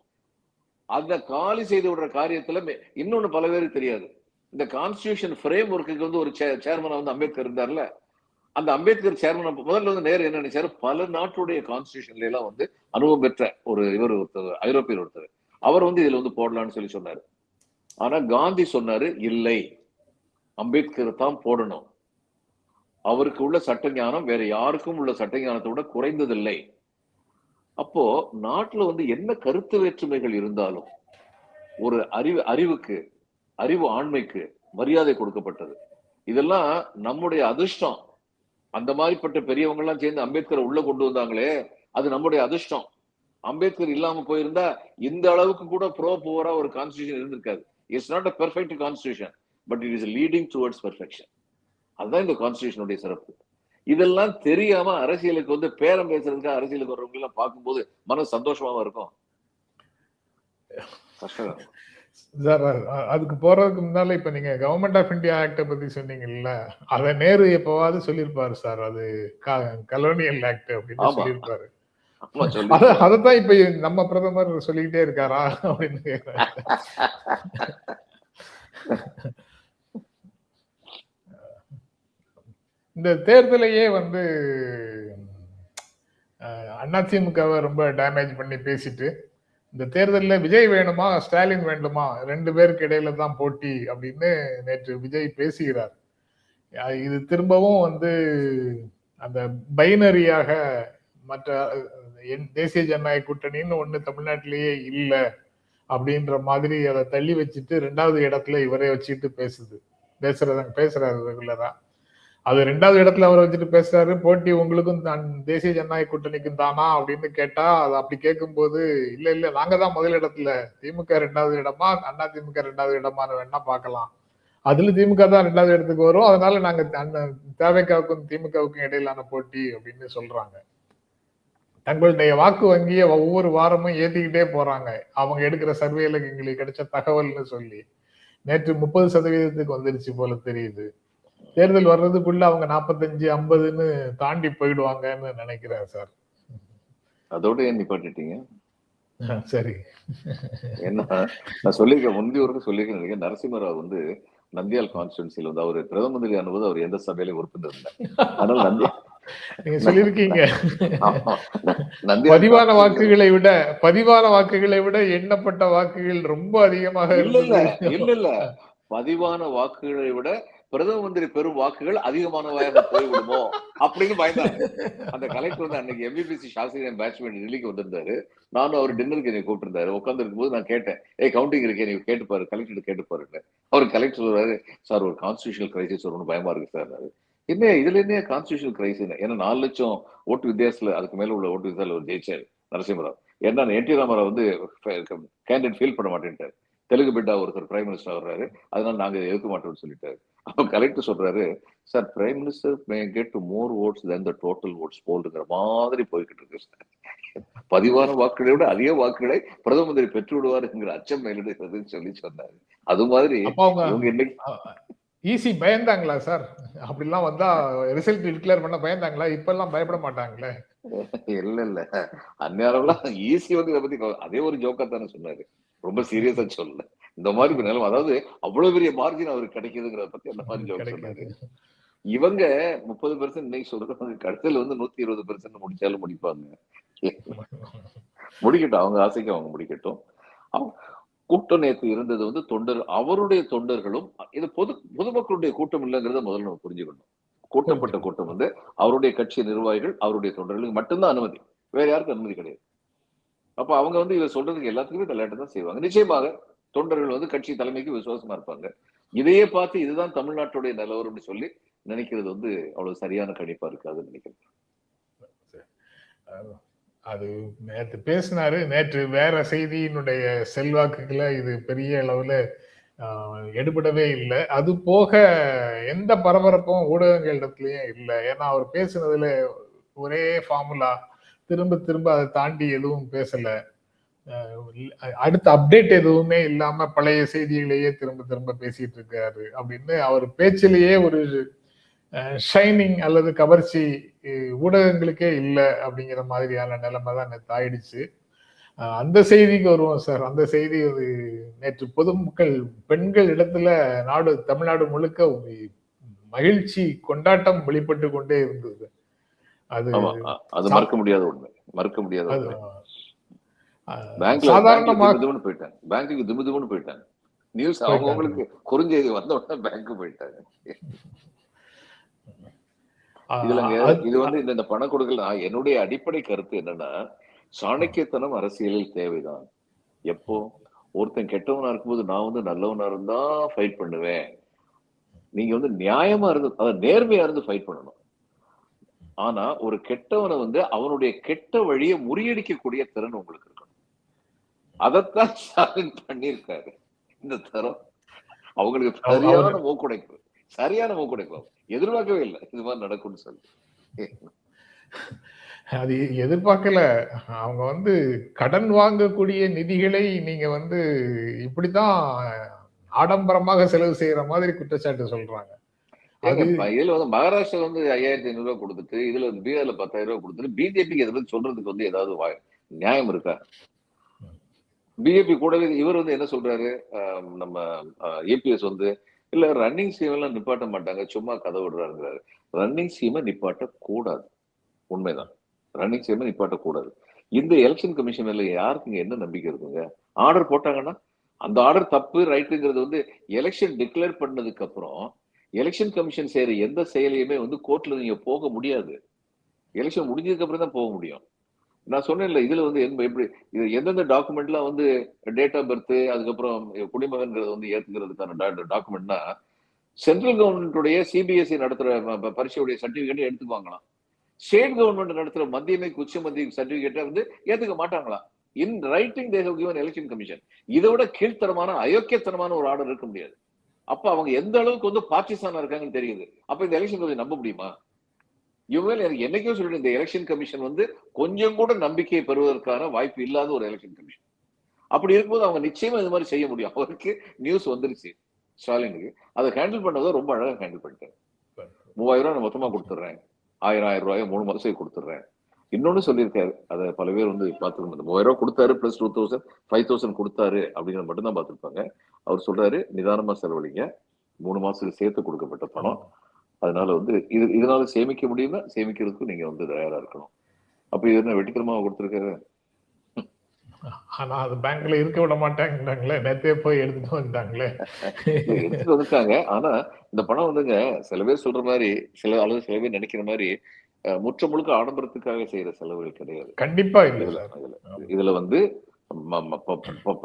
அந்த காலி செய்து விடுற காரியத்துல இன்னொன்னு பல பேருக்கு தெரியாது, இந்த கான்ஸ்டிடியூஷன் ஃப்ரேம் ஒர்க்குக்கு ஒரு சேர்மனா அம்பேத்கர் இருந்தார்ல, அந்த அம்பேத்கர் சேர்மன் முதல்ல நேரு என்ன நினைச்சாரு, பல நாட்டுடைய கான்ஸ்டிடியூஷன்ல எல்லாம் அனுபவம் பெற்ற இவர் ஒருத்தர், ஐரோப்பியர் ஒருத்தர், அவர் இதுல போடலாம்னு சொல்லி சொன்னாரு. ஆனா காந்தி சொன்னாரு, இல்லை, அம்பேத்கர் தான் போடணும், அவருக்கு உள்ள சட்ட ஞானம் வேற யாருக்கும் உள்ள சட்ட ஞானத்தை விட குறைந்ததில்லை. அப்போ நாட்டுல என்ன கருத்து வேற்றுமைகள் இருந்தாலும் ஒரு அறிவுக்கு, அறிவு ஆண்மைக்கு மரியாதை கொடுக்கப்பட்டது. இதெல்லாம் நம்முடைய அதிர்ஷ்டம். அந்த மாதிரிப்பட்ட பெரியவங்க எல்லாம் சேர்ந்து அம்பேத்கரை உள்ள கொண்டு வந்தாங்களே, அது நம்முடைய அதிர்ஷ்டம். அம்பேத்கர் இல்லாம போயிருந்தா இந்த அளவுக்கு கூட புவரா ஒரு கான்ஸ்டிடியூஷன் இருந்திருக்காது. It's not a perfect constitution, but it is leading towards perfection. அதுதான் இந்த கான்ஸ்டிடியூஷனுடைய சிறப்பு. இதெல்லாம் தெரியாம அரசியலுக்கு வந்து பேரம் பேசுறதுக்கு அரசியலுக்கு வர்றவங்க எல்லாம் பார்க்கும்போது மன சந்தோஷமாவா இருக்கும். கஷ்டம். சார் அதுக்கு போறதுக்கு முன்னால இப்ப நீங்க கவர்மெண்ட் ஆஃப் இந்தியா ஆக்ட பத்தி சொன்னீங்கல்ல, அத நேரு எப்பவாவது சொல்லியிருப்பாரு சார். அது கலோனியல் ஆக்ட் அப்படின்னு சொல்லியிருப்பாரு. அதத்தான் இப்ப நம்ம பிரதமர் சொல்லிக்கிட்டே இருக்காரா அப்படின்னு கேக்குறாரு. இந்த தேர்தலையே வந்து அதிமுகவை ரொம்ப டேமேஜ் பண்ணி பேசிட்டு, இந்த தேர்தலில் விஜய் வேணுமா ஸ்டாலின் வேண்டுமா 2 பேருக்கு இடையில தான் போட்டி அப்படின்னு நேற்று விஜய் பேசுகிறார். இது திரும்பவும் வந்து அந்த பைனரியாக மற்ற தேசிய ஜனநாயக கூட்டணின்னு ஒண்ணு தமிழ்நாட்டிலேயே இல்லை அப்படின்ற மாதிரி அதை தள்ளி வச்சுட்டு 2வது இடத்துல இவரே வச்சுட்டு பேசுறாரு ரெகுலரா. அது 2வது இடத்துல அவரை வச்சுட்டு பேசுறாரு. போட்டி உங்களுக்கும் தேசிய ஜனநாயக கூட்டணிக்கும் தானா அப்படின்னு கேட்டா, அது அப்படி கேட்கும்போது இல்ல நாங்க தான் முதல் இடத்துல, திமுக 2வது இடமா அதிமுக 2வது இடமான்னு வேணா பார்க்கலாம். அதுல திமுக தான் 2வது இடத்துக்கு வரும். அதனால நாங்க தேவைக்காவுக்கும் திமுகவுக்கும் இடையிலான போட்டி அப்படின்னு சொல்றாங்க. தங்களுடைய வாக்கு வங்கியை ஒவ்வொரு வாரமும் ஏத்திக்கிட்டே போறாங்க. அவங்க எடுக்கிற சர்வேல எங்களுக்கு கிடைச்ச தகவல்னு சொல்லி நேற்று 30% வந்துருச்சு போல தெரியுது. தேர்தல் வர்றதுக்குள்ள அவங்க 45-50ன்னு தாண்டி போயிடுவாங்கன்னு நினைக்கிறேன் சார். அதோட ஏன் நிப்பாட்டிட்டீங்க? சரி, என்ன நான் சொல்லியிருக்கேன், முந்தைய ஒரு சொல்லியிருக்கேன். நரசிம்மராவ் வந்து நந்தியால் கான்ஸ்டிடுவன்சில வந்து அவர் பிரதம மந்திரி ஆனபோது அவர் எந்த சபையில உறுப்பினர் இல்லை. அதனால நீங்க சொல்லியிருக்கீங்க, பதிவான வாக்குகளை விட எண்ணப்பட்ட வாக்குகள் ரொம்ப அதிகமாக இல்ல பதிவான வாக்குகளை விட பிரதம மந்திரி பெரும் வாக்குகள் அதிகமானவாக போய்விடுமோ அப்படின்னு பயந்தாங்க. அந்த கலெக்டர் வந்து அன்னைக்கு எம்பிபிசி சாஸ்திரி பேட்ச்மேன் டெல்லிக்கு வந்திருந்தாரு. நானும் அவர் டின்னருக்கு என்னை கூப்பிட்டு உட்கார்ந்து இருக்கும்போது நான் கேட்டேன், கவுண்டிங் இருக்கே, நீங்க கேட்டுப்பாரு, கலெக்டர் கேட்டுப்பாரு. அவர் கலெக்டர் சொல்றாரு, சார் ஒரு கான்ஸ்டிடியூஷனல் கிரைசிஸ் வரும்னு பயமா இருக்கு சார். என்ன இதுல என்ன கான்ஸ்டிடியூஷனல் கிரைசிஸ்? ஏன்னா 4 லட்சம் ஓட்டு வித்தியாசத்துல அதுக்கு மேல உள்ள ஓட்டு வித்தியாசத்துல ஒரு ஜெயிச்சாரு நரசிம்மராவ். ஏன்னா என்டி ராமராவ் வந்து கேண்டிடேட் ஃபீல் பண்ண மாட்டேன்ட்டாரு. தெலுங்கு பிட்டா ஒருத்தர் பிரைம் மினிஸ்டர் வர்றாரு, அதனால நாங்க எதிர்க்க மாட்டோம்னு சொல்லிட்டாரு. அப்ப கலெக்டர் சொல்றாரு, sir prime minister may get more votes then the total votes போல்ங்கிற மாதிரி போய்கிட்டு இருக்கு சார். பதிவான வாக்குகளை விட அதிக வாக்குகளை பிரதம மந்திரி பெற்று விடுவாருங்கிற அச்சம் மேலிடுகிறதுன்னு சொல்லி சொன்னாரு. அது மாதிரி இவங்க இன்னைக்கு ஈஸி பயந்தாங்களா சார்? அப்படிலாம் வந்தா ரிசல்ட் டிக்ளேர் பண்ண பயந்தாங்களா? இப்ப எல்லாம் பயப்பட மாட்டாங்களே. இல்ல அந்நேரம்லாம் ஈஸி வந்து இதை பத்தி அதே ஒரு ஜோக்கா தானே சொன்னாரு, ரொம்ப சீரியஸா சொல்லல. இந்த மாதிரி நிலைமை, அதாவது அவ்வளவு பெரிய மார்ஜின் அவருக்கு கிடைக்குதுங்கிறத பத்தி அந்த மாதிரி ஜோக் சொன்னாரு. இவங்க 30% இன்னைக்கு சொல்றாங்க, கடைசியில வந்து 120% முடிச்சாலும் முடிப்பாங்க. முடிக்கட்டும், அவங்க ஆசைக்கு அவங்க முடிக்கட்டும். கூட்டம் நேற்று இருந்தது வந்து அவருடைய தொண்டர்களும், இது பொதுமக்களுடைய கூட்டம் இல்லைங்கிறத முதல்ல நம்ம புரிஞ்சுக்கணும். கூட்டப்பட்ட கூட்டம் வந்து அவருடைய கட்சி நிர்வாகிகள், அவருடைய தொண்டர்களுக்கு மட்டும்தான் அனுமதி, வேற யாருக்கும் அனுமதி கிடையாது. அப்ப அவங்க வந்து இதை சொல்றதுக்கு எல்லாத்துக்குமே தலையாட்டு தான் செய்வாங்க. நிச்சயமாக தொண்டர்கள் வந்து கட்சி தலைமைக்கு விசுவாசமா இருப்பாங்க. இதையே பார்த்து இதுதான் தமிழ்நாட்டுடைய நிலவரம்னு சொல்லி நினைக்கிறது வந்து அவ்வளவு சரியான கணிப்பா இருக்காதுன்னு நினைக்கிறேன். அது நேற்று பேசினாரு. நேற்று வேற செய்தியினுடைய செல்வாக்குகளை இது பெரிய அளவுல எடுபடவே இல்லை. அது போக எந்த பரபரப்பும் ஊடகங்களிடத்துலயும் இல்லை. ஏன்னா அவர் பேசுனதுல ஒரே ஃபார்முலா, திரும்ப திரும்ப அதை தாண்டி எதுவும் பேசல. அடுத்த அப்டேட் எதுவுமே இல்லாம பழைய செய்திகளையே திரும்ப திரும்ப பேசிட்டு இருக்காரு அப்படின்னு அவர் பேச்சிலேயே ஒரு ஷைனிங் அல்லது கவர்ச்சி ஊடகங்களுக்கே இல்லை அப்படிங்கிற மாதிரியான நிலைமை தான் நேற்று ஆயிடுச்சு. அந்த செய்திக்கு வருவோம் சார். அந்த செய்தி நேற்று பொதுமக்கள் பெண்கள் இடத்துல தமிழ்நாடு முழுக்க மகிழ்ச்சி கொண்டாட்டம் வெளிப்பட்டு கொண்டே இருந்தது. அது மறக்க முடியாத உண்மை, மறக்க முடியாத உண்மை. சாதாரணமாக பேங்க்குக்கு திமுதுமுன்னு போயிட்டாங்க. நியூஸ் அவங்களுக்கு குறுஞ்செய்தி வந்த உடனே பேங்க்கு போயிட்டாங்க. இதுலங்க இது வந்து இந்த பண கொடுக்கல், என்னுடைய அடிப்படை கருத்து என்னன்னா, சாணக்கியத்தனம் அரசியலில் தேவைதான். எப்போ ஒருத்தன் கெட்டவனா இருக்கும்போது நான் வந்து நல்லவனா இருந்தா ஃபைட் பண்ணுவேன். நீங்க வந்து நியாயமா இருந்து, நேர்மையா இருந்து ஃபைட் பண்ணணும். ஆனா ஒரு கெட்டவனை வந்து அவனுடைய கெட்ட வழியை முறியடிக்கக்கூடிய திறன் உங்களுக்கு இருக்கணும். அதைத்தான் ஸ்டாலின் பண்ணியிருக்காரு. இந்த தரம் அவங்களுக்கு சரியான மூக்குடைப்பு, சரியான மூக்குடைப்பு. எதிர்பார்க்கவே இல்லை இது மாதிரி நடக்கும்னு சொல்லி. அது எதிர்பார்க்கல. அவங்க வந்து கடன் வாங்கக்கூடிய நிதிகளை நீங்க வந்து இப்படித்தான் ஆடம்பரமாக செலவு செய்யற மாதிரி குற்றச்சாட்டு சொல்றாங்க. இதுல வந்து மகாராஷ்டிரா வந்து 5500 ரூபாய் கொடுத்துட்டு, இதுல வந்து பீகார்ல 10,000 ரூபாய் கொடுத்துட்டு பிஜேபிக்கு இதை பத்தி சொல்றதுக்கு வந்து ஏதாவது நியாயம் இருக்கா? பிஜேபி கூடவே இவர் வந்து என்ன சொல்றாரு, நம்ம ஏபிஎஸ் வந்து இல்ல ரன்னிங் ஸ்கீம் எல்லாம் நிப்பாட்ட மாட்டாங்க, சும்மா கதை விடுறாருங்கிறாரு. ரன்னிங் ஸ்கீமை நிப்பாட்ட கூடாது, உண்மைதான். ரன்னிங் ஸ்கீமை நிப்பாட்ட கூடாது. இந்த எலெக்ஷன் கமிஷன் மேல யாருக்கு என்ன நம்பிக்கை இருக்குங்க? ஆர்டர் போட்டாங்கன்னா அந்த ஆர்டர் தப்பு ரைட்டுங்கிறது வந்து எலெக்ஷன் டிக்ளேர் பண்ணதுக்கு அப்புறம் எலெக்ஷன் கமிஷன் செய்யற எந்த செயலையுமே வந்து கோர்ட்ல நீங்க போக முடியாது. எலெக்ஷன் முடிஞ்சதுக்கு அப்புறம் தான் போக முடியும். நான் சொன்னேன்ல, இதுல வந்து எப்படி இது எந்தெந்த டாக்குமெண்ட்லாம் வந்து டேட் ஆஃப் பர்த், அதுக்கப்புறம் குடிமகன்கிறது வந்து ஏத்துக்கிறதுக்கான டாக்குமெண்ட்னா சென்ட்ரல் கவர்மெண்ட்டுடைய சிபிஎஸ்இ நடத்துற பரீட்சையுடைய சர்டிபிகேட் எடுத்துக்குவாங்களாம். ஸ்டேட் கவர்மெண்ட் நடத்துற மத்திய உச்ச மத்திய சர்டிபிகேட்டை வந்து ஏத்துக்க மாட்டாங்களாம். In writing they have given election commission. இதை விட கீழ்த்தரமான அயோக்கியத்தனமான ஒரு ஆர்டர் இருக்க முடியாது. அப்ப அவங்க எந்த அளவுக்கு வந்து பாகிஸ்தானா இருக்காங்கன்னு தெரியுது. அப்ப இந்த எலெக்ஷன் கமிஷன் நம்ப முடியுமா? இவங்க எனக்கு என்னைக்கோ சொல்லிட்டு இந்த எலெக்ஷன் கமிஷன் வந்து கொஞ்சம் கூட நம்பிக்கையை பெறுவதற்கான வாய்ப்பு இல்லாத ஒரு எலெக்ஷன் கமிஷன். அப்படி இருக்கும்போது அவங்க நிச்சயமா இது மாதிரி செய்ய முடியும். அவருக்கு நியூஸ் வந்துருச்சு ஸ்டாலினுக்கு, அதை ஹேண்டில் பண்ணதை ரொம்ப அழகா ஹேண்டில் பண்ணிட்டாரு. 3000 ரூபாய் மொத்தமா கொடுத்துட்றேன், 1000 ரூபாய் 3 மாசத்துக்கு கொடுத்துட்றேன். இன்னொன்னு சொல்லியிருக்காரு, அதை பல பேர் வந்து பார்த்துருக்கோம். 3000 ரூபாய் கொடுத்தாரு பிளஸ் 2000 5000 கொடுத்தாரு அப்படிங்கிறத மட்டும் தான் பார்த்துருப்பாங்க. அவர் சொல்றாரு நிதானமா செலவழிங்க, 3 மாசத்துக்கு சேர்த்து கொடுக்கப்பட்ட பணம், அதனால வந்து இதனால சேமிக்க முடியும்னா சேமிக்கிறதுக்கு நீங்க வந்து தயாரா இருக்கணும். அப்ப இது என்ன வெட்டித்தனமா கொடுத்துருக்காரு? ஆனா அது பேங்க்ல இருக்க விட மாட்டாங்கன்னாங்களே, நேத்தே போய் எடுத்துட்டு வந்துட்டாங்களே. எடுத்துட்டு வந்துட்டாங்க. ஆனா இந்த பணம் வந்துங்க சில பேர் சொல்ற மாதிரி, சில பேர் நினைக்கிற மாதிரி முற்ற முழுக்க ஆடம்பரத்துக்காக செய்யற செலவுகள் கிடையாது. கண்டிப்பா இல்ல. இதுல வந்து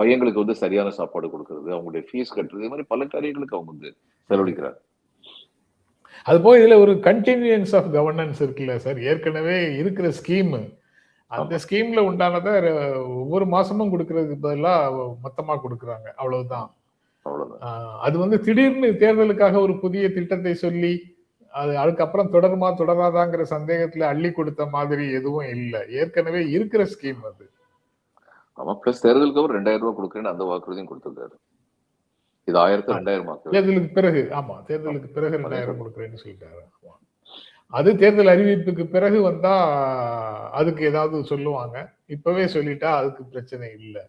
பையங்களுக்கு வந்து சரியான சாப்பாடு கொடுக்கறது, அவங்களுடைய ஃபீஸ் கட்டுறது, இது மாதிரி பல காரியங்களுக்கு அவங்க வந்து செலவழிக்கிறாங்க. அது போய் இதுல ஒரு கண்டினியூன்ஸ் ஆஃப் கவர்னன்ஸ் இருக்குல்ல சார். ஏற்கனவே இருக்கிற ஸ்கீம், அந்த ஸ்கீம்ல உண்டானதை ஒவ்வொரு மாசமும் கொடுக்கறதுக்கு பதிலா மொத்தமா கொடுக்குறாங்க, அவ்வளவுதான். அது வந்து திடீர்னு தேர்தலுக்காக ஒரு புதிய திட்டத்தை சொல்லி அது அதுக்கப்புறம் தொடருமா தொடராதாங்கிற சந்தேகத்துல அள்ளி கொடுத்த மாதிரி எதுவும் இல்லை. ஏற்கனவே இருக்கிற ஸ்கீம் அது. ஆமா, பிளஸ் தேர்தலுக்கு அப்புறம் 2000 ரூபாய் கொடுக்குறேன்னு அந்த வாக்குறுதியும் கொடுத்திருக்காரு. இது 1000 தேர்தலுக்கு பிறகு, ஆமா தேர்தலுக்கு பிறகு 2000 கொடுக்குறேன்னு சொல்லிட்டாரு. அது தேர்தல் அறிவிப்புக்கு பிறகு வந்தா அதுக்கு ஏதாவது சொல்லுவாங்க. இப்பவே சொல்லிட்டா அதுக்கு பிரச்சனை இல்லை.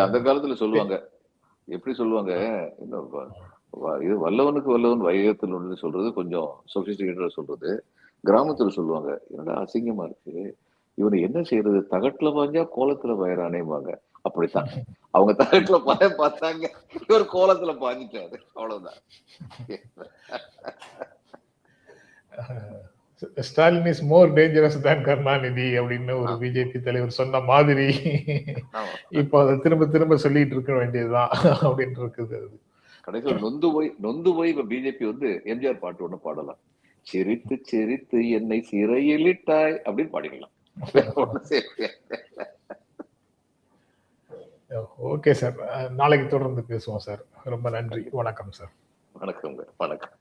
அந்த காலத்துல சொல்லுவாங்க, எப்படி சொல்லுவாங்க, இது வல்லவனுக்கு வல்லவன் வையகத்தில் ஒன்று சொல்றது கொஞ்சம் சொபிஸ்டிகேட்டடா சொல்றது. கிராமத்துல சொல்லுவாங்க, என்னடா அசிங்கமா இருக்கு, இவனை என்ன செய்யறது, தகட்டுல பாஞ்சா கோலத்துல பயிரானேவாங்க. அப்படித்தான் அவங்க தகட்டுல பாய பார்த்தாங்க, இவர் கோலத்துல பாஞ்சிட்டாரு, அவ்வளவுதான். ஸ்டாலின் இஸ் மோர் டேஞ்சரஸ் தேன் கருணாநிதி அப்படின்னு ஒரு பிஜேபி தலைவர் சொன்ன மாதிரி இப்போ அதை திரும்ப திரும்ப சொல்லிட்டு இருக்க வேண்டியதுதான் அப்படின்னு இருக்குது. அது கடைசியில் நொந்து போய் இப்ப பிஜேபி வந்து எம்ஜிஆர் பாட்டு ஒண்ணு பாடலாம், சிரித்து சிரித்து என்னை சிறையிலிட்டாய் அப்படின்னு பாடிக்கலாம். ஓகே சார், நாளைக்கு தொடர்ந்து பேசுவோம் சார். ரொம்ப நன்றி. வணக்கம் சார். வணக்கம்.